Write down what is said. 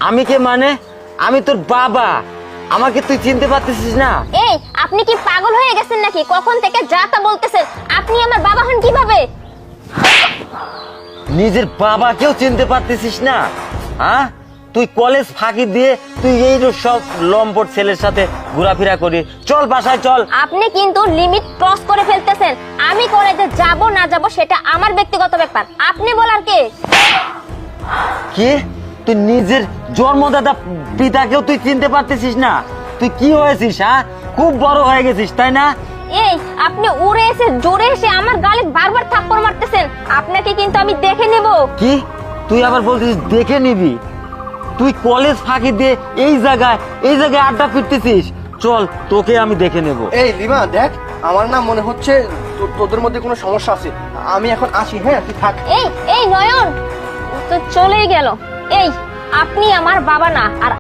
আমি কে মানে? আমি তোর বাবা, আমাকে তুই চিনতে পারতেছিস না? এই আপনি কি পাগল হয়ে গেছেন নাকি? কখন থেকে যা তা বলতেছেন? আপনি আমার বাবা হন কিভাবে? নিজের বাবাকেও চিনতে পারতেছিস না? হ্যাঁ, তুই কলেজ ফাঁকি দিয়ে তুই এই সব লম্পট ছেলের সাথে ঘোরাফেরা করি। চল বাসায় চল। আপনি কিন্তু লিমিট ক্রস করে ফেলতেছেন। আমি কলেজে যাব না যাব সেটা আমার ব্যক্তিগত ব্যাপার, আপনি বলার কে? কি তুই নিজের জন্মদাতা পিতাকেও তুই চিনতে পারতেছিস না? তুই কি হয়েছিস? হ্যাঁ, খুব বড় হয়ে গেছিস তাই না? এই আপনি উড়ে এসে জোরে এসে আমার গালে বারবার থাপ্পড় মারতেছেন। আপনাকে কিন্তু আমি দেখে নেব। কি তুই আবার বলছিস দেখে নিবি? তুই কলেজ ফাঁকি দিয়ে এই জায়গায় আড্ডা ফিরতেছিস। চল তোকে আমি দেখে নেব। এই লিমা দেখ, আমার না মনে হচ্ছে তোদের মধ্যে কোনো সমস্যা আছে। আমি এখন আসি, হ্যাঁ তুই থাক। এই এই নয়ন, ও তো চলেই গেল। এই আপনি আমার বাবা না, আর